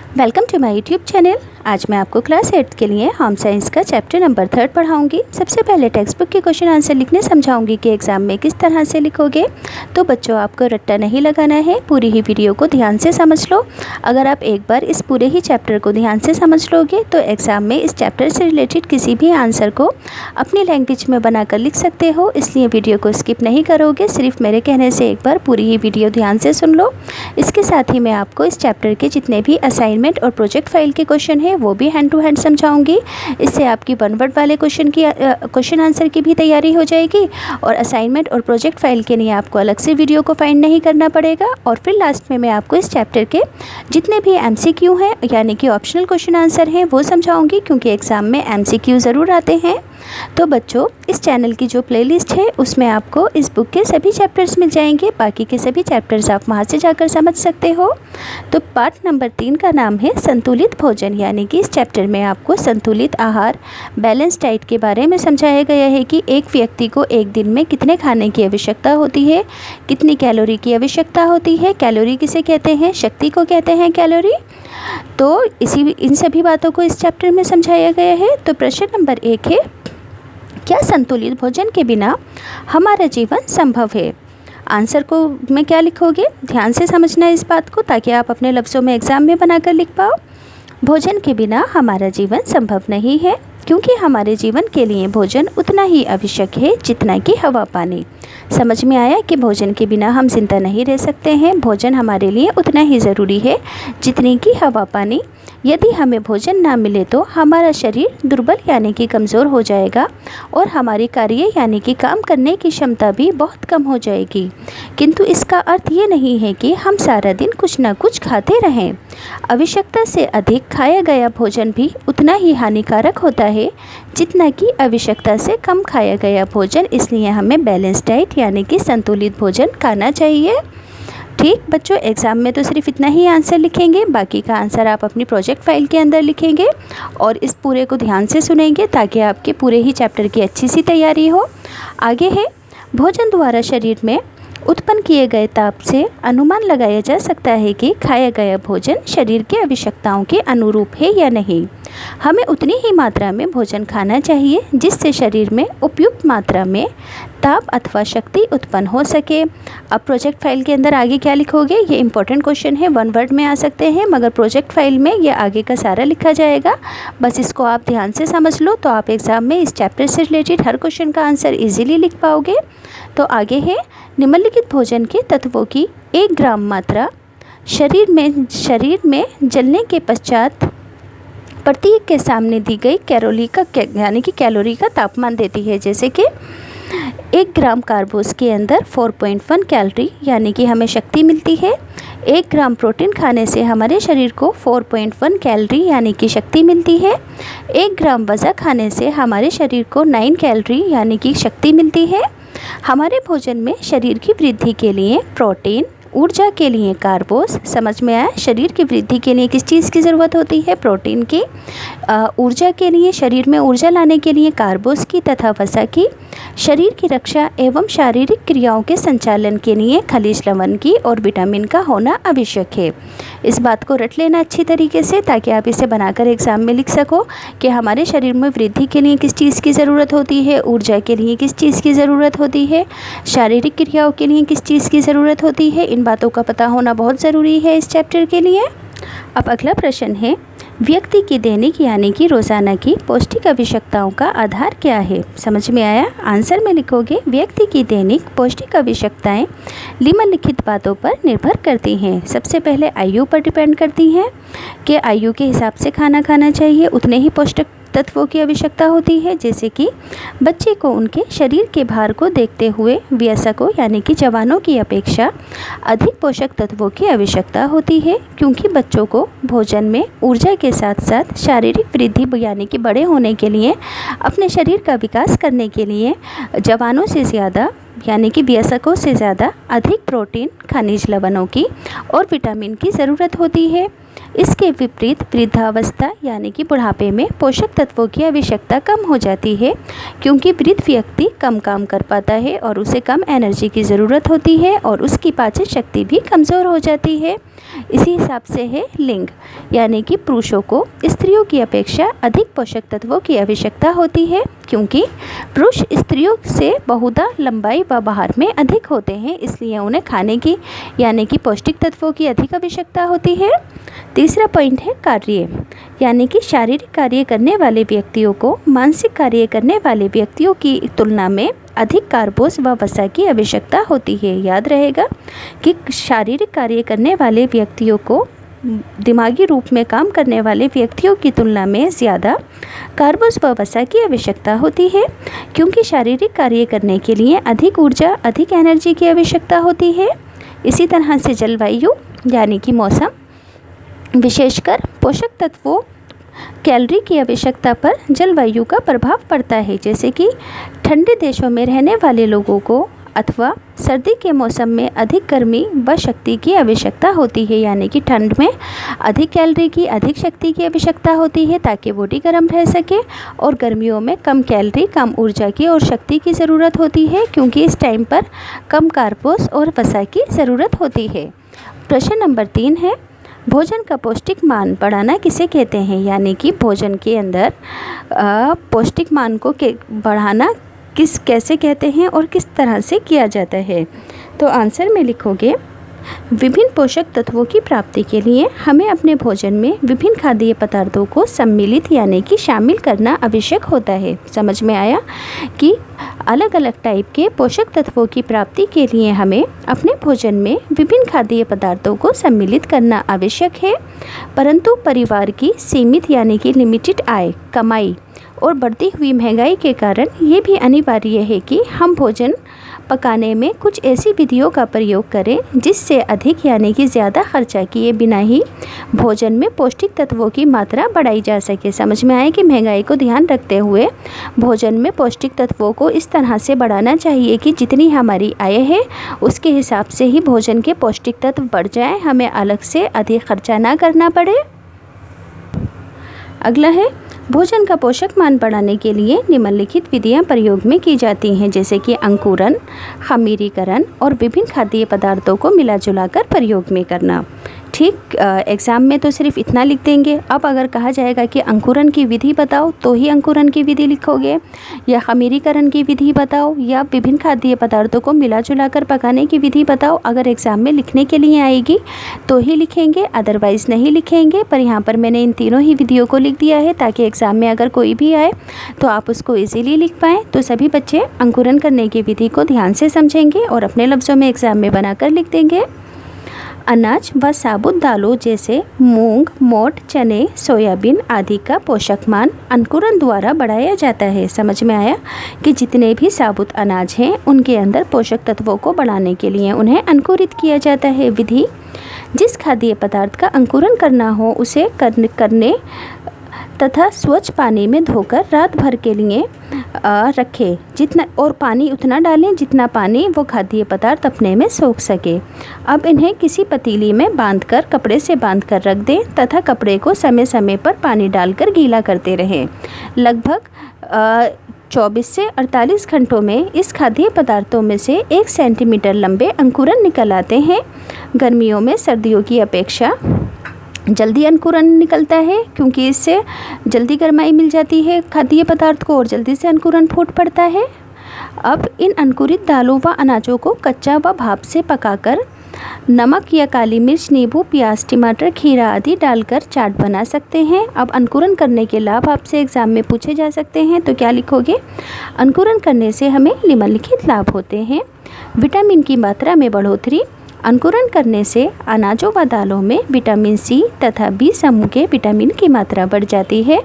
Welcome to my YouTube channel. आज मैं आपको क्लास 8 के लिए होम साइंस का चैप्टर नंबर 3 पढ़ाऊंगी। सबसे पहले टेक्स्ट बुक के क्वेश्चन आंसर लिखने समझाऊंगी कि एग्ज़ाम में किस तरह से लिखोगे। तो बच्चों, आपको रट्टा नहीं लगाना है, पूरी ही वीडियो को ध्यान से समझ लो। अगर आप एक बार इस पूरे ही चैप्टर को ध्यान से समझ लोगे तो एग्ज़ाम में इस चैप्टर से रिलेटेड किसी भी आंसर को अपनी लैंग्वेज में बनाकर लिख सकते हो। इसलिए वीडियो को स्किप नहीं करोगे, सिर्फ मेरे कहने से एक बार पूरी ही वीडियो ध्यान से सुन लो। इसके साथ ही मैं आपको इस चैप्टर के जितने भी असाइनमेंट और प्रोजेक्ट फाइल के क्वेश्चन है वो भी हैंड टू हैंड समझाऊंगी। इससे आपकी वन वर्ड वाले क्वेश्चन आंसर की भी तैयारी हो जाएगी और असाइनमेंट और प्रोजेक्ट फाइल के लिए आपको अलग से वीडियो को फाइंड नहीं करना पड़ेगा। और फिर लास्ट में मैं आपको इस चैप्टर के जितने भी MCQ हैं यानी कि ऑप्शनल क्वेश्चन आंसर हैं वो समझाऊंगी, क्योंकि एग्ज़ाम में MCQ ज़रूर आते हैं। तो बच्चों, इस चैनल की जो प्लेलिस्ट है उसमें आपको इस बुक के सभी चैप्टर्स मिल जाएंगे। बाकी के सभी चैप्टर्स आप वहाँ से जाकर समझ सकते हो। तो पार्ट नंबर 3 का नाम है संतुलित भोजन, यानी कि इस चैप्टर में आपको संतुलित आहार, बैलेंस डाइट के बारे में समझाया गया है कि एक व्यक्ति को एक दिन में कितने खाने की आवश्यकता होती है, कितनी कैलोरी की आवश्यकता होती है। कैलोरी किसे कहते हैं? शक्ति को कहते हैं कैलोरी। तो इन सभी बातों को इस चैप्टर में समझाया गया है। तो प्रश्न नंबर 1 है, क्या संतुलित भोजन के बिना हमारा जीवन संभव है? आंसर को में क्या लिखोगे, ध्यान से समझना है इस बात को, ताकि आप अपने लफ्ज़ों में एग्ज़ाम में बनाकर लिख पाओ। भोजन के बिना हमारा जीवन संभव नहीं है, क्योंकि हमारे जीवन के लिए भोजन उतना ही आवश्यक है जितना कि हवा पानी। समझ में आया कि भोजन के बिना हम जिंदा नहीं रह सकते हैं। भोजन हमारे लिए उतना ही ज़रूरी है जितनी कि हवा पानी। यदि हमें भोजन ना मिले तो हमारा शरीर दुर्बल यानी कि कमज़ोर हो जाएगा और हमारी कार्य यानी कि काम करने की क्षमता भी बहुत कम हो जाएगी। किंतु इसका अर्थ ये नहीं है कि हम सारा दिन कुछ ना कुछ खाते रहें। आवश्यकता से अधिक खाया गया भोजन भी उतना ही हानिकारक होता है जितना कि आवश्यकता से कम खाया गया भोजन। इसलिए हमें बैलेंस डाइट यानी कि संतुलित भोजन खाना चाहिए। ठीक बच्चों, एग्ज़ाम में तो सिर्फ इतना ही आंसर लिखेंगे, बाकी का आंसर आप अपनी प्रोजेक्ट फाइल के अंदर लिखेंगे और इस पूरे को ध्यान से सुनेंगे ताकि आपके पूरे ही चैप्टर की अच्छी सी तैयारी हो। आगे है, भोजन द्वारा शरीर में उत्पन्न किए गए ताप से अनुमान लगाया जा सकता है कि खाया गया भोजन शरीर की आवश्यकताओं के अनुरूप है या नहीं। हमें उतनी ही मात्रा में भोजन खाना चाहिए जिससे शरीर में उपयुक्त मात्रा में ताप अथवा शक्ति उत्पन्न हो सके। अब प्रोजेक्ट फाइल के अंदर आगे क्या लिखोगे, ये इंपॉर्टेंट क्वेश्चन है, वन वर्ड में आ सकते हैं, मगर प्रोजेक्ट फाइल में ये आगे का सारा लिखा जाएगा। बस इसको आप ध्यान से समझ लो तो आप एग्ज़ाम में इस चैप्टर से रिलेटेड हर क्वेश्चन का आंसर ईजिली लिख पाओगे। तो आगे है, निम्नलिखित भोजन के तत्वों की 1 ग्राम मात्रा शरीर में जलने के पश्चात प्रत्येक के सामने दी गई कैलोरी का तापमान देती है। जैसे कि 1 ग्राम कार्बोस के अंदर 4.1 कैलोरी यानी कि हमें शक्ति मिलती है। 1 ग्राम प्रोटीन खाने से हमारे शरीर को 4.1 कैलोरी यानी कि शक्ति मिलती है। 1 ग्राम वसा खाने से हमारे शरीर को 9 कैलोरी यानी कि शक्ति मिलती है। हमारे भोजन में शरीर की वृद्धि के लिए प्रोटीन, ऊर्जा के लिए कार्बोस, समझ में आया, शरीर की वृद्धि के लिए किस चीज़ की ज़रूरत होती है? प्रोटीन की। ऊर्जा के लिए, शरीर में ऊर्जा लाने के लिए कार्बोस की तथा वसा की। शरीर की रक्षा एवं शारीरिक क्रियाओं के संचालन के लिए खनिज लवण की और विटामिन का होना आवश्यक है। इस बात को रट लेना अच्छी तरीके से ताकि आप इसे बनाकर एग्ज़ाम में लिख सको कि हमारे शरीर में वृद्धि के लिए किस चीज़ की ज़रूरत होती है, ऊर्जा के लिए किस चीज़ की ज़रूरत होती है, शारीरिक क्रियाओं के लिए किस चीज़ की ज़रूरत होती है। इन बातों का पता होना बहुत ज़रूरी है इस चैप्टर के लिए। अब अगला प्रश्न है, व्यक्ति की दैनिक यानी कि रोज़ाना की पौष्टिक आवश्यकताओं का आधार क्या है? समझ में आया? आंसर में लिखोगे, व्यक्ति की दैनिक पौष्टिक आवश्यकताएं निम्नलिखित बातों पर निर्भर करती हैं। सबसे पहले आयु पर डिपेंड करती हैं कि आयु के हिसाब से खाना खाना चाहिए, उतने ही पौष्टिक तत्वों की आवश्यकता होती है। जैसे कि बच्चे को उनके शरीर के भार को देखते हुए वयस्कों यानी कि जवानों की अपेक्षा अधिक पोषक तत्वों की आवश्यकता होती है, क्योंकि बच्चों को भोजन में ऊर्जा के साथ साथ शारीरिक वृद्धि यानी कि बड़े होने के लिए, अपने शरीर का विकास करने के लिए जवानों से ज़्यादा यानी कि वयस्कों से ज़्यादा अधिक प्रोटीन, खनिज लवणों की और विटामिन की ज़रूरत होती है। इसके विपरीत वृद्धावस्था यानी कि बुढ़ापे में पोषक तत्वों की आवश्यकता कम हो जाती है, क्योंकि वृद्ध व्यक्ति कम काम कर पाता है और उसे कम एनर्जी की ज़रूरत होती है और उसकी पाचन शक्ति भी कमज़ोर हो जाती है। इसी हिसाब से है लिंग, यानी कि पुरुषों को स्त्रियों की अपेक्षा अधिक पोषक तत्वों की आवश्यकता होती है, क्योंकि पुरुष स्त्रियों से बहुधा लंबाई व भार में अधिक होते हैं, इसलिए उन्हें खाने की यानी कि पौष्टिक तत्वों की अधिक आवश्यकता होती है। तीसरा पॉइंट है कार्य, यानी कि शारीरिक कार्य करने वाले व्यक्तियों को मानसिक कार्य करने वाले व्यक्तियों की तुलना में अधिक कार्बोस व वसा की आवश्यकता होती है। याद रहेगा कि शारीरिक कार्य करने वाले व्यक्तियों को दिमागी रूप में काम करने वाले व्यक्तियों की तुलना में ज़्यादा कार्बोस व वसा की आवश्यकता होती है, क्योंकि शारीरिक कार्य करने के लिए अधिक ऊर्जा, अधिक एनर्जी की आवश्यकता होती है। इसी तरह से जलवायु यानी कि मौसम, विशेषकर पोषक तत्वों कैलोरी की आवश्यकता पर जलवायु का प्रभाव पड़ता है, जैसे कि ठंडे देशों में रहने वाले लोगों को अथवा सर्दी के मौसम में अधिक गर्मी व शक्ति की आवश्यकता होती है, यानी कि ठंड में अधिक कैलोरी की, अधिक शक्ति की आवश्यकता होती है ताकि बॉडी गर्म रह सके, और गर्मियों में कम कैलोरी, कम ऊर्जा की और शक्ति की ज़रूरत होती है, क्योंकि इस टाइम पर कम कार्बोस और वसा की ज़रूरत होती है। प्रश्न नंबर 3 है, भोजन का पौष्टिक मान बढ़ाना किसे कहते हैं, यानी कि भोजन के अंदर पौष्टिक मान को बढ़ाना कैसे कहते हैं और किस तरह से किया जाता है। तो आंसर में लिखोगे, विभिन्न पोषक तत्वों की प्राप्ति के लिए हमें अपने भोजन में विभिन्न खाद्य पदार्थों को सम्मिलित यानी कि शामिल करना आवश्यक होता है। समझ में आया कि अलग अलग टाइप के पोषक तत्वों की प्राप्ति के लिए हमें अपने भोजन में विभिन्न खाद्य पदार्थों को सम्मिलित करना आवश्यक है, परंतु परिवार की सीमित यानी कि लिमिटेड आय, कमाई और बढ़ती हुई महंगाई के कारण ये भी अनिवार्य है कि हम भोजन पकाने में कुछ ऐसी विधियों का प्रयोग करें जिससे अधिक यानी कि ज़्यादा खर्चा किए बिना ही भोजन में पौष्टिक तत्वों की मात्रा बढ़ाई जा सके। समझ में आए कि महंगाई को ध्यान रखते हुए भोजन में पौष्टिक तत्वों को इस तरह से बढ़ाना चाहिए कि जितनी हमारी आय है उसके हिसाब से ही भोजन के पौष्टिक तत्व बढ़ जाएँ, हमें अलग से अधिक खर्चा ना करना पड़े। अगला है, भोजन का पोषक मान बढ़ाने के लिए निम्नलिखित विधियां प्रयोग में की जाती हैं, जैसे कि अंकुरन, खमीरीकरण और विभिन्न खाद्य पदार्थों को मिला जुला कर प्रयोग में करना। ठीक, एग्ज़ाम में तो सिर्फ इतना लिख देंगे। अब अगर कहा जाएगा कि अंकुरन की विधि बताओ तो ही अंकुरन की विधि लिखोगे, या खमीरीकरण की विधि बताओ, या विभिन्न खाद्य पदार्थों को मिला जुला कर पकाने की विधि बताओ। अगर एग्ज़ाम में लिखने के लिए आएगी तो ही लिखेंगे, अदरवाइज़ नहीं लिखेंगे। पर यहाँ पर मैंने इन तीनों ही विधियों को लिख दिया है ताकि एग्ज़ाम में अगर कोई भी आए तो आप उसको ईज़िली लिख पाएँ। तो सभी बच्चे अंकुरन करने की विधि को ध्यान से समझेंगे और अपने लफ्ज़ों में एग्ज़ाम में बनाकर लिख देंगे। अनाज व साबुत दालों जैसे मूंग, मोठ, चने, सोयाबीन आदि का पोषक मान अंकुरन द्वारा बढ़ाया जाता है। समझ में आया कि जितने भी साबुत अनाज हैं उनके अंदर पोषक तत्वों को बढ़ाने के लिए उन्हें अंकुरित किया जाता है। विधि, जिस खाद्य पदार्थ का अंकुरन करना हो उसे करने तथा स्वच्छ पानी में धोकर रात भर के लिए रखें, जितना और पानी उतना डालें जितना पानी वो खाद्य पदार्थ अपने में सोख सके। अब इन्हें किसी पतीली में बांधकर कपड़े से बांधकर रख दें तथा कपड़े को समय समय पर पानी डालकर गीला करते रहें। लगभग 24 से 48 घंटों में इस खाद्य पदार्थों में से 1 सेंटीमीटर लंबे अंकुरन निकल आते हैं। गर्मियों में सर्दियों की अपेक्षा जल्दी अंकुरन निकलता है, क्योंकि इससे जल्दी गर्माई मिल जाती है खाद्य पदार्थ को और जल्दी से अंकुरन फूट पड़ता है। अब इन अंकुरित दालों व अनाजों को कच्चा व भाप से पकाकर नमक या काली मिर्च, नींबू, प्याज, टमाटर, खीरा आदि डालकर चाट बना सकते हैं। अब अंकुरन करने के लाभ आपसे एग्ज़ाम में पूछे जा सकते हैं, तो क्या लिखोगे? अंकुरन करने से हमें निम्नलिखित लाभ होते हैं। विटामिन की मात्रा में बढ़ोतरी, अंकुरन करने से अनाजों व दालों में विटामिन सी तथा बी समूह के विटामिन की मात्रा बढ़ जाती है।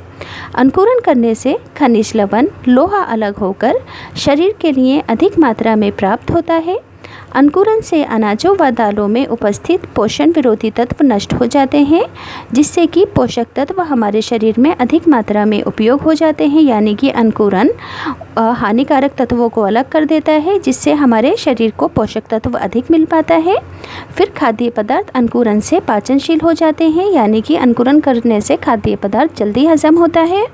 अंकुरन करने से खनिज लवण, लोहा अलग होकर शरीर के लिए अधिक मात्रा में प्राप्त होता है। अंकुरन से अनाजों व दालों में उपस्थित पोषण विरोधी तत्व नष्ट हो जाते हैं, जिससे कि पोषक तत्व हमारे शरीर में अधिक मात्रा में उपयोग हो जाते हैं। यानी कि अंकुरन हानिकारक तत्वों को अलग कर देता है, जिससे हमारे शरीर को पोषक तत्व अधिक मिल पाता है। फिर खाद्य पदार्थ अंकुरन से पाचनशील हो जाते हैं, यानी कि अंकुरन करने से खाद्य पदार्थ जल्दी हजम होता है।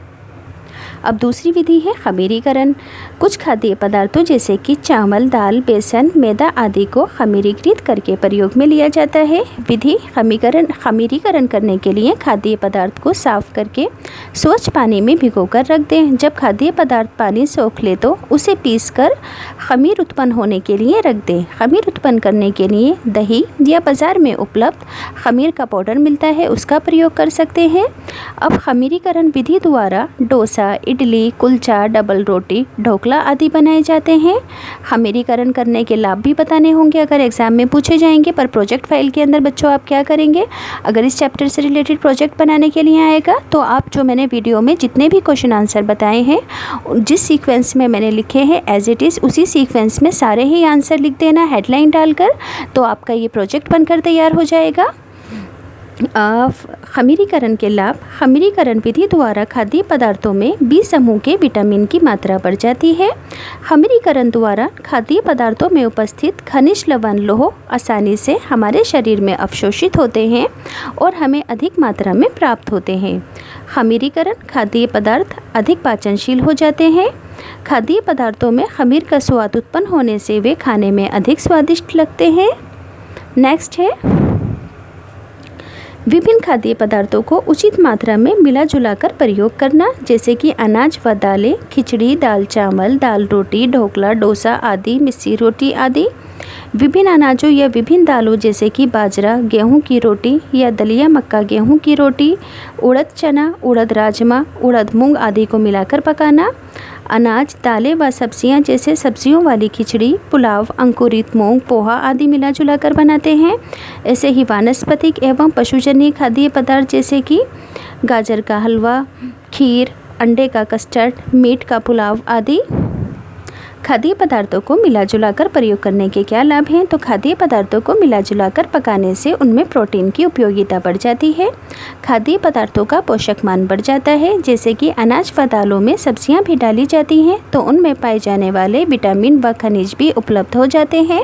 अब दूसरी विधि है खमीरीकरण। कुछ खाद्य पदार्थों जैसे कि चावल, दाल, बेसन, मैदा आदि को खमीरीकृत करके प्रयोग में लिया जाता है। विधि खमीरीकरण करने के लिए खाद्य पदार्थ को साफ करके स्वच्छ पानी में भिगोकर रख दें। जब खाद्य पदार्थ पानी सोख ले तो उसे पीसकर खमीर उत्पन्न होने के लिए रख दें। खमीर उत्पन्न करने के लिए दही या बाज़ार में उपलब्ध खमीर का पाउडर मिलता है, उसका प्रयोग कर सकते हैं। अब खमीरीकरण विधि द्वारा डोसा, इडली, कुलचा, डबल रोटी, ढोकला आदि बनाए जाते हैं। खमीरीकरण करने के लाभ भी बताने होंगे, अगर एग्ज़ाम में पूछे जाएंगे। पर प्रोजेक्ट फाइल के अंदर बच्चों आप क्या करेंगे, अगर इस चैप्टर से रिलेटेड प्रोजेक्ट बनाने के लिए आएगा तो आप जो मैंने वीडियो में जितने भी क्वेश्चन आंसर बताए हैं, जिस सीक्वेंस में मैंने लिखे हैं एज इट इज़ उसी सीक्वेंस में सारे ही आंसर लिख देना हेडलाइन डालकर, तो आपका ये प्रोजेक्ट बनकर तैयार हो जाएगा। खमीरीकरण के लाभ। खमीरीकरण विधि द्वारा खाद्य पदार्थों में बी समूह के विटामिन की मात्रा बढ़ जाती है। खमीरीकरण द्वारा खाद्य पदार्थों में उपस्थित खनिज लवण लोह आसानी से हमारे शरीर में अवशोषित होते हैं और हमें अधिक मात्रा में प्राप्त होते हैं। खमीरीकरण खाद्य पदार्थ अधिक पाचनशील हो जाते हैं। खाद्य पदार्थों में खमीर का स्वाद उत्पन्न होने से वे खाने में अधिक स्वादिष्ट लगते हैं। नेक्स्ट है विभिन्न खाद्य पदार्थों को उचित मात्रा में मिला जुला कर प्रयोग करना, जैसे कि अनाज व दालें, खिचड़ी, दाल चावल, दाल रोटी, ढोकला, डोसा आदि, मिस्सी रोटी आदि। विभिन्न अनाजों या विभिन्न दालों जैसे कि बाजरा, गेहूं की रोटी या दलिया मक्का गेहूं की रोटी, उड़द चना, उड़द राजमा, उड़द मूंग आदि को मिलाकर पकाना। अनाज, दालें व सब्जियां जैसे सब्जियों वाली खिचड़ी, पुलाव, अंकुरित मूंग, पोहा आदि मिला जुला कर बनाते हैं। ऐसे ही वानस्पतिक एवं पशुजन्य खाद्य पदार्थ जैसे कि गाजर का हलवा, खीर, अंडे का कस्टर्ड, मीट का पुलाव आदि। खाद्य पदार्थों को मिला जुला कर प्रयोग करने के क्या लाभ हैं, तो खाद्य पदार्थों को मिला जुला कर पकाने से उनमें प्रोटीन की उपयोगिता बढ़ जाती है। खाद्य पदार्थों का पोषक मान बढ़ जाता है, जैसे कि अनाज व दालों में सब्जियां भी डाली जाती हैं तो उनमें पाए जाने वाले विटामिन व खनिज भी उपलब्ध हो जाते हैं।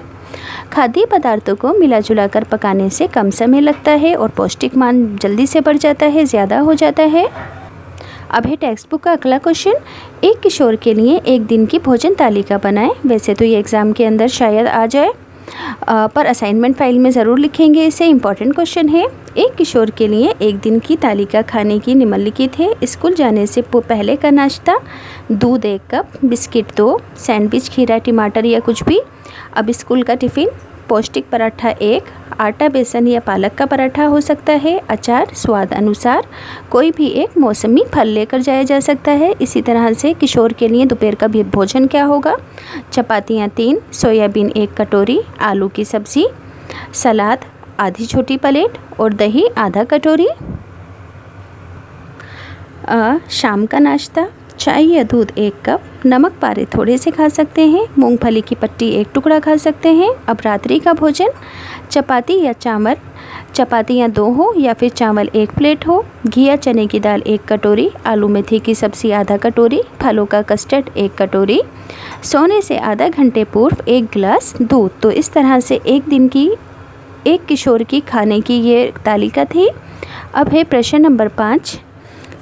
खाद्य पदार्थों को मिला जुला कर पकाने से कम समय लगता है और पौष्टिक मान जल्दी से बढ़ जाता है, ज़्यादा हो जाता है। अब है टेक्स्ट बुक का अगला क्वेश्चन। एक किशोर के लिए एक दिन की भोजन तालिका बनाएं। वैसे तो ये एग्ज़ाम के अंदर शायद आ जाए, पर असाइनमेंट फाइल में ज़रूर लिखेंगे इसे, इम्पॉर्टेंट क्वेश्चन है। एक किशोर के लिए एक दिन की तालिका खाने की निम्नलिखित है। स्कूल जाने से पहले का नाश्ता, दूध 1 कप, बिस्किट 2, सैंडविच, खीरा, टमाटर या कुछ भी। अब स्कूल का टिफ़िन, पौष्टिक पराठा 1, आटा, बेसन या पालक का पराठा हो सकता है, अचार स्वाद अनुसार, कोई भी एक मौसमी फल लेकर जाया जा सकता है। इसी तरह से किशोर के लिए दोपहर का भी भोजन क्या होगा, चपातियाँ 3, सोयाबीन 1 कटोरी, आलू की सब्ज़ी, सलाद आधी छोटी प्लेट और दही आधा कटोरी। शाम का नाश्ता, चाय या दूध 1 कप, नमक पारे थोड़े से खा सकते हैं, मूंगफली की पट्टी 1 टुकड़ा खा सकते हैं। अब रात्रि का भोजन, चपाती या चावल, चपातियाँ 2 हो या फिर चावल 1 प्लेट हो, घी या चने की दाल 1 कटोरी, आलू मेथी की सब्ज़ी आधा कटोरी, फलों का कस्टर्ड 1 कटोरी, सोने से आधा घंटे पूर्व 1 गिलास दूध। तो इस तरह से एक दिन की एक किशोर की खाने की ये तालिका थी। अब है प्रश्न नंबर 5,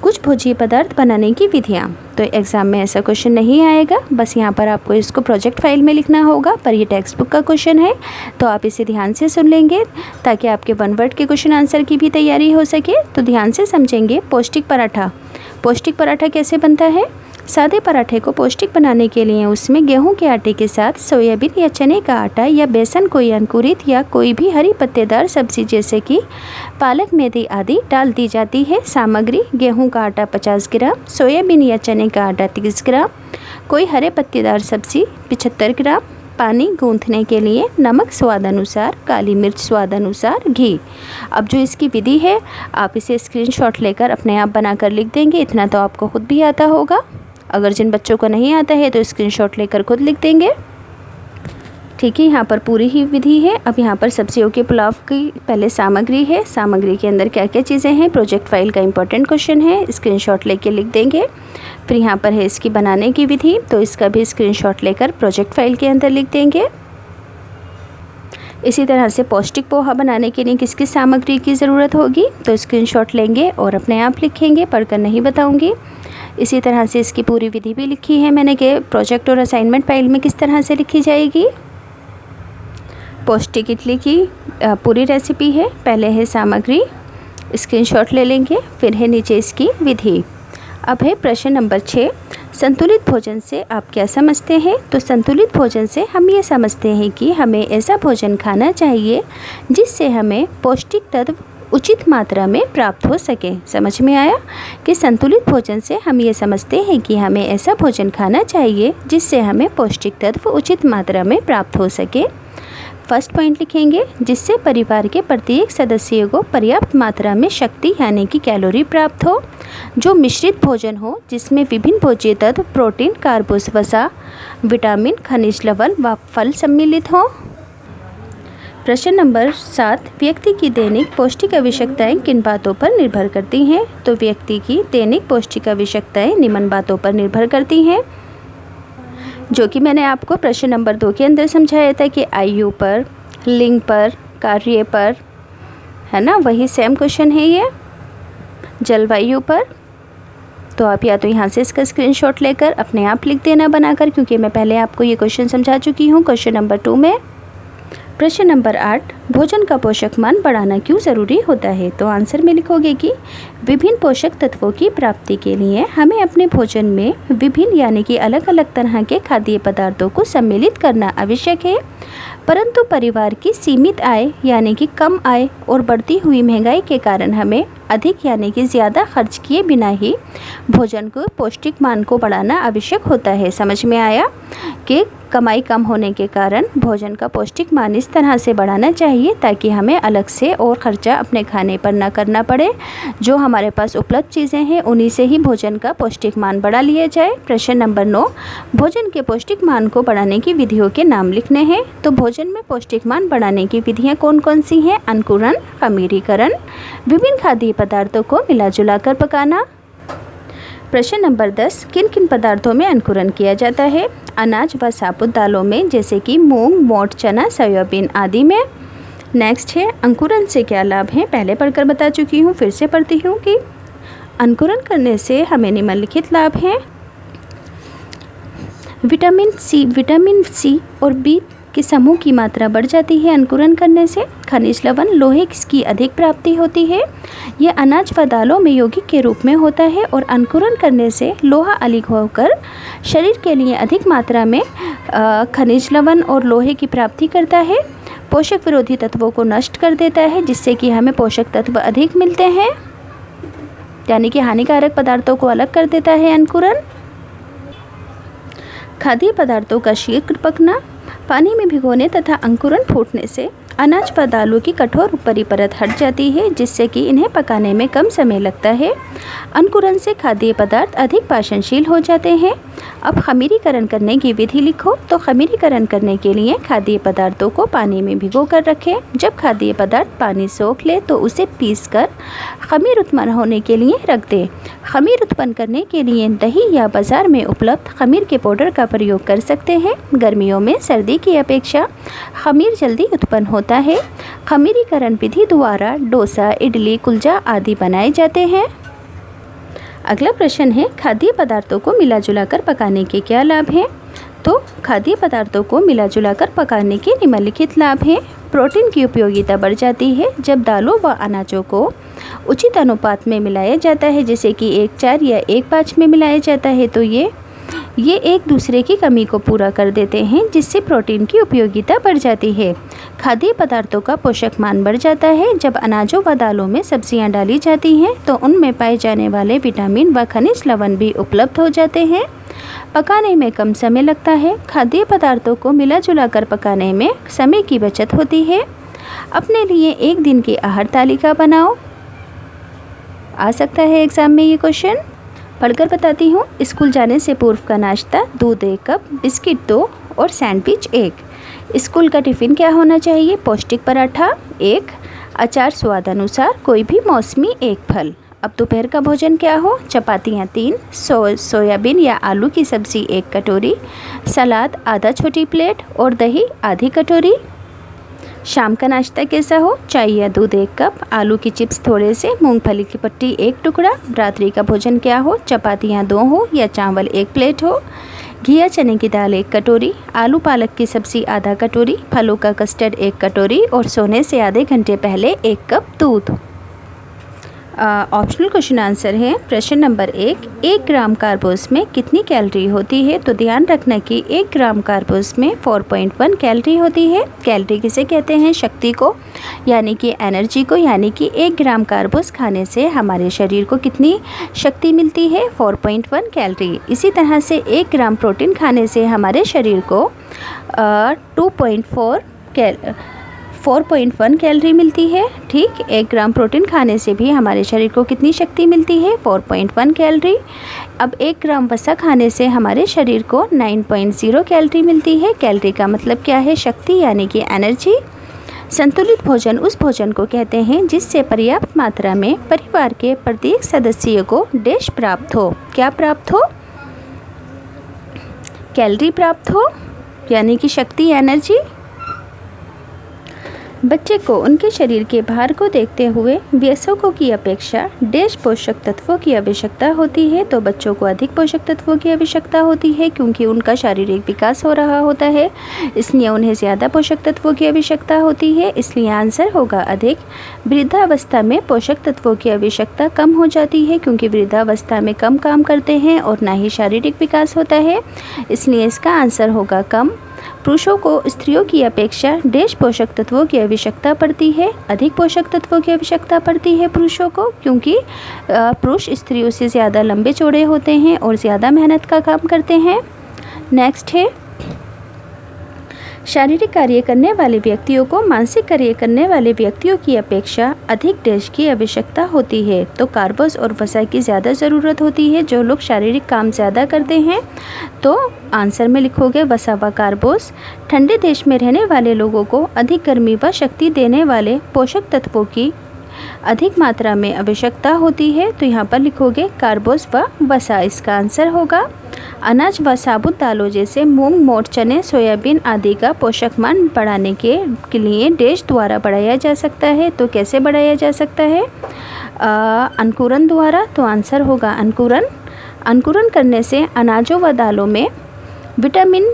कुछ भोज्य पदार्थ बनाने की विधियाँ। तो एग्ज़ाम में ऐसा क्वेश्चन नहीं आएगा, बस यहाँ पर आपको इसको प्रोजेक्ट फाइल में लिखना होगा, पर ये टेक्स्ट बुक का क्वेश्चन है तो आप इसे ध्यान से सुन लेंगे ताकि आपके 1 वर्ड के क्वेश्चन आंसर की भी तैयारी हो सके। तो ध्यान से समझेंगे। पौष्टिक पराठा, पौष्टिक पराठा कैसे बनता है। सादे पराठे को पौष्टिक बनाने के लिए उसमें गेहूं के आटे के साथ सोयाबीन या चने का आटा या बेसन, कोई अंकुरित या कोई भी हरी पत्तेदार सब्जी जैसे कि पालक, मेथी आदि डाल दी जाती है। सामग्री, गेहूं का आटा 50 ग्राम, सोयाबीन या चने का आटा 30 ग्राम, कोई हरे पत्तेदार सब्जी 75 ग्राम, पानी गूंथने के लिए, नमक स्वाद अनुसार, काली मिर्च स्वाद अनुसार, घी। अब जो इसकी विधि है आप इसे स्क्रीनशॉट लेकर अपने आप बनाकर लिख देंगे, इतना तो आपको खुद भी आता होगा। अगर जिन बच्चों को नहीं आता है तो स्क्रीनशॉट लेकर खुद लिख देंगे। ठीक है, यहाँ पर पूरी ही विधि है। अब यहाँ पर सब्जियों के पुलाव की पहले सामग्री है, सामग्री के अंदर क्या क्या चीज़ें हैं, प्रोजेक्ट फाइल का इंपॉर्टेंट क्वेश्चन है, स्क्रीनशॉट लेके लिख देंगे। फिर यहाँ पर है इसकी बनाने की विधि, तो इसका भी स्क्रीनशॉट लेकर प्रोजेक्ट फाइल के अंदर लिख देंगे। इसी तरह से पौष्टिक पोहा बनाने के लिए किस किस सामग्री की ज़रूरत होगी, तो स्क्रीनशॉट लेंगे और अपने आप लिखेंगे, पढ़कर नहीं बताऊंगी। इसी तरह से इसकी पूरी विधि भी लिखी है मैंने कि प्रोजेक्ट और असाइनमेंट फाइल में किस तरह से लिखी जाएगी। पौष्टिक इडली की पूरी रेसिपी है। पहले है सामग्री, स्क्रीनशॉट ले लेंगे, फिर है नीचे इसकी विधि। अब है प्रश्न नंबर 6, संतुलित भोजन से आप क्या समझते हैं। तो संतुलित भोजन से हम ये समझते हैं कि हमें ऐसा भोजन खाना चाहिए जिससे हमें पौष्टिक तत्व उचित मात्रा में प्राप्त हो सके। समझ में आया कि संतुलित भोजन से हम ये समझते हैं कि हमें ऐसा भोजन खाना चाहिए जिससे हमें पौष्टिक तत्व उचित मात्रा में प्राप्त हो सके। फर्स्ट पॉइंट लिखेंगे, जिससे परिवार के प्रत्येक सदस्य को पर्याप्त मात्रा में शक्ति यानी कि कैलोरी प्राप्त हो। जो मिश्रित भोजन हो जिसमें विभिन्न भोज्य तत्व, प्रोटीन, कार्बोस, वसा, विटामिन, खनिज लवण व फल सम्मिलित हो। प्रश्न नंबर 7, व्यक्ति की दैनिक पौष्टिक आवश्यकताएं किन बातों पर निर्भर करती हैं। तो व्यक्ति की दैनिक पौष्टिक आवश्यकताएं निम्न बातों पर निर्भर करती हैं, जो कि मैंने आपको प्रश्न नंबर 2 के अंदर समझाया था कि आयु पर, लिंग पर, कार्य पर, है ना, वही सेम क्वेश्चन है ये। जलवायु पर, तो आप या तो यहाँ से इसका स्क्रीनशॉट लेकर अपने आप लिख देना बनाकर, क्योंकि मैं पहले आपको ये क्वेश्चन समझा चुकी हूँ क्वेश्चन नंबर 2 में। प्रश्न नंबर 8, भोजन का पोषक मान बढ़ाना क्यों ज़रूरी होता है। तो आंसर में लिखोगे कि विभिन्न पोषक तत्वों की प्राप्ति के लिए हमें अपने भोजन में विभिन्न यानी कि अलग अलग तरह के खाद्य पदार्थों को सम्मिलित करना आवश्यक है। परंतु परिवार की सीमित आय यानी कि कम आय और बढ़ती हुई महंगाई के कारण हमें अधिक यानी कि ज़्यादा खर्च किए बिना ही भोजन को पौष्टिक मान को बढ़ाना आवश्यक होता है। समझ में आया कि कमाई कम होने के कारण भोजन का पौष्टिक मान इस तरह से बढ़ाना चाहिए ताकि हमें अलग से और ख़र्चा अपने खाने पर ना करना पड़े। जो हमारे पास उपलब्ध चीज़ें हैं उन्हीं से ही भोजन का पौष्टिक मान बढ़ा लिया जाए। प्रश्न नंबर 9, भोजन के पौष्टिक मान को बढ़ाने की विधियों के नाम लिखने हैं। तो भोजन में पौष्टिक मान बढ़ाने की विधियाँ कौन कौन सी हैं। अंकुरण, खमीरीकरण, विभिन्न खाद्य पदार्थों को मिला जुला कर पकाना। प्रश्न नंबर 10, किन किन पदार्थों में अंकुरण किया जाता है। अनाज व साबुत दालों में, जैसे कि मूंग, मोठ, चना, सोयाबीन आदि में। नेक्स्ट है, अंकुरण से क्या लाभ हैं। पहले पढ़कर बता चुकी हूँ, फिर से पढ़ती हूँ कि अंकुरण करने से हमें निम्नलिखित लाभ हैं। विटामिन सी और बी के समूह की मात्रा बढ़ जाती है अंकुरण करने से। खनिज लवण, लोहे की अधिक प्राप्ति होती है। यह अनाज व दालों में यौगिक के रूप में होता है और अंकुरण करने से लोहा अधिक होकर शरीर के लिए अधिक मात्रा में खनिज लवण और लोहे की प्राप्ति करता है। पोषक विरोधी तत्वों को नष्ट कर देता है, जिससे कि हमें पोषक तत्व अधिक मिलते हैं, यानी कि हानिकारक पदार्थों को अलग कर देता है अंकुरण। खाद्य पदार्थों का शीघ्र पकना, पानी में भिगोने तथा अंकुरण फूटने से अनाज व दालों की कठोर ऊपरी परत हट जाती है, जिससे कि इन्हें पकाने में कम समय लगता है। अंकुरण से खाद्य पदार्थ अधिक पाचनशील हो जाते हैं। अब खमीरीकरण करने की विधि लिखो। तो खमीरीकरण करने के लिए खाद्य पदार्थों को पानी में भिगो कर रखें। जब खाद्य पदार्थ पानी सोख ले तो उसे पीसकर खमीर उत्पन्न होने के लिए रख दें। खमीर उत्पन्न करने के लिए दही या बाज़ार में उपलब्ध खमीर के पाउडर का प्रयोग कर सकते हैं। गर्मियों में सर्दी की अपेक्षा खमीर जल्दी उत्पन्न होता है। खमीरीकरण विधि द्वारा डोसा, इडली, कुलचा आदि बनाए जाते हैं। अगला प्रश्न है, खाद्य पदार्थों को मिला जुला कर पकाने के क्या लाभ हैं। तो खाद्य पदार्थों को मिला जुला कर पकाने के निम्नलिखित लाभ हैं। प्रोटीन की उपयोगिता बढ़ जाती है जब दालों व अनाजों को उचित अनुपात में मिलाया जाता है, जैसे कि 1:4 या 1:5 में मिलाया जाता है। तो ये एक दूसरे की कमी को पूरा कर देते हैं, जिससे प्रोटीन की उपयोगिता बढ़ जाती है। खाद्य पदार्थों का पोषक मान बढ़ जाता है जब अनाजों व दालों में सब्जियां डाली जाती हैं, तो उनमें पाए जाने वाले विटामिन व खनिज लवण भी उपलब्ध हो जाते हैं। पकाने में कम समय लगता है। खाद्य पदार्थों को मिला जुला कर पकाने में समय की बचत होती है। अपने लिए एक दिन की आहार तालिका बनाओ। आ सकता है एग्ज़ाम में ये क्वेश्चन। पढ़कर बताती हूँ। स्कूल जाने से पूर्व का नाश्ता, दूध 1 कप, बिस्किट 2 और सैंडविच 1। स्कूल का टिफ़िन क्या होना चाहिए। पौष्टिक पराठा 1, अचार स्वाद अनुसार, कोई भी मौसमी 1 फल। अब दोपहर का भोजन क्या हो। चपातियाँ 3, सोयाबीन या आलू की सब्ज़ी 1 कटोरी, सलाद आधा छोटी प्लेट और दही आधी कटोरी। शाम का नाश्ता कैसा हो? चाय या दूध 1 कप, आलू की चिप्स थोड़े से, मूंगफली की पट्टी 1 टुकड़ा। रात्रि का भोजन क्या हो? चपातियाँ 2 हो या चावल 1 प्लेट हो। घी या चने की दाल 1 कटोरी, आलू पालक की सब्ज़ी आधा कटोरी, फलों का कस्टर्ड 1 कटोरी और सोने से आधे घंटे पहले 1 कप दूध। ऑप्शनल क्वेश्चन आंसर है। प्रश्न नंबर 1 ग्राम कार्बोस में कितनी कैलोरी होती है? तो ध्यान रखना कि 1 ग्राम कार्बोस में 4.1 कैलोरी होती है। कैलोरी किसे कहते हैं? शक्ति को, यानी कि एनर्जी को, यानी कि 1 ग्राम कार्बोस खाने से हमारे शरीर को कितनी शक्ति मिलती है? 4.1 कैलोरी। इसी तरह से 1 ग्राम प्रोटीन खाने से हमारे शरीर को 4.1 कैलोरी मिलती है। ठीक, 1 ग्राम प्रोटीन खाने से भी हमारे शरीर को कितनी शक्ति मिलती है? 4.1 कैलोरी। अब 1 ग्राम वसा खाने से हमारे शरीर को 9.0 कैलोरी मिलती है। कैलोरी का मतलब क्या है? शक्ति, यानी कि एनर्जी। संतुलित भोजन उस भोजन को कहते हैं जिससे पर्याप्त मात्रा में परिवार के प्रत्येक सदस्य को डैश प्राप्त हो। क्या प्राप्त हो? कैलोरी प्राप्त हो, यानी कि शक्ति, एनर्जी। बच्चे को उनके शरीर के भार को देखते हुए वयस्कों की अपेक्षा डैश पोषक तत्वों की आवश्यकता होती है। तो बच्चों को अधिक पोषक तत्वों की आवश्यकता होती है क्योंकि उनका शारीरिक विकास हो रहा होता है, इसलिए उन्हें ज़्यादा पोषक तत्वों की आवश्यकता होती है। इसलिए आंसर होगा अधिक। वृद्धावस्था में पोषक तत्वों की आवश्यकता कम हो जाती है क्योंकि वृद्धावस्था में कम काम करते हैं और ना ही शारीरिक विकास होता है, इसलिए इसका आंसर होगा कम। पुरुषों को स्त्रियों की अपेक्षा डैश पोषक तत्वों की आवश्यकता पड़ती है। अधिक पोषक तत्वों की आवश्यकता पड़ती है पुरुषों को क्योंकि पुरुष स्त्रियों से ज़्यादा लंबे चौड़े होते हैं और ज़्यादा मेहनत का काम करते हैं। नेक्स्ट है, शारीरिक कार्य करने वाले व्यक्तियों को मानसिक कार्य करने वाले व्यक्तियों की अपेक्षा अधिक डैश की आवश्यकता होती है। तो कार्बोस और वसा की ज़्यादा ज़रूरत होती है। जो लोग शारीरिक काम ज़्यादा करते हैं तो आंसर में लिखोगे वसा व कार्बोस। ठंडे देश में रहने वाले लोगों को अधिक गर्मी व शक्ति देने वाले पोषक तत्वों की अधिक मात्रा में आवश्यकता होती है। तो यहाँ पर लिखोगे कार्बोस व वसा। इसका आंसर होगा अनाज व साबुत दालों जैसे मूंग, मोठ, चने, सोयाबीन आदि का पोषक मान बढ़ाने के लिए डैश द्वारा बढ़ाया जा सकता है। तो कैसे बढ़ाया जा सकता है? अंकुरण द्वारा। तो आंसर होगा अंकुरण। अंकुरण करने से अनाजों व दालों में विटामिन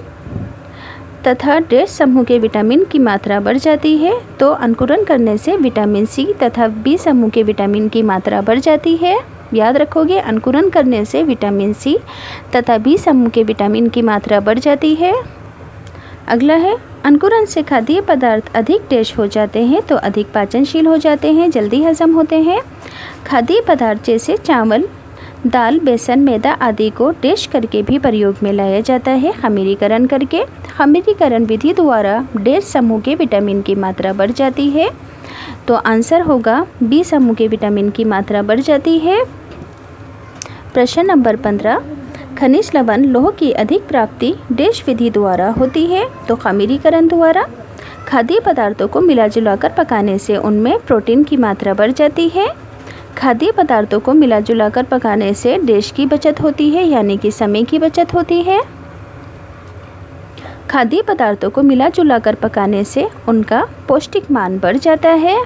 तथा डैश समूह के विटामिन की मात्रा बढ़ जाती है। तो अंकुरण करने से विटामिन सी तथा बी समूह के विटामिन की मात्रा बढ़ जाती है। याद रखोगे, अंकुरण करने से विटामिन सी तथा बी समूह के विटामिन की मात्रा बढ़ जाती है। अगला है, अंकुरण से खाद्य पदार्थ अधिक डैश हो जाते हैं तो अधिक पाचनशील हो जाते हैं, जल्दी हजम होते हैं। खाद्य पदार्थ जैसे चावल, दाल, बेसन, मैदा आदि को डैश करके भी प्रयोग में लाया जाता है, खमीरीकरण करके। खमीरीकरण विधि द्वारा डैश समूह के विटामिन की मात्रा बढ़ जाती है। तो आंसर होगा बी समूह के विटामिन की मात्रा बढ़ जाती है। प्रश्न नंबर 15, खनिज लवण लौह की अधिक प्राप्ति डैश विधि द्वारा होती है। तो खमीरीकरण द्वारा। खाद्य पदार्थों को मिला कर पकाने से उनमें प्रोटीन की मात्रा बढ़ जाती है। खाद्य पदार्थों को मिला कर पकाने से डैश की बचत होती है, यानी कि समय की बचत होती है। खाद्य पदार्थों को मिला कर पकाने से उनका पौष्टिक मान बढ़ जाता है।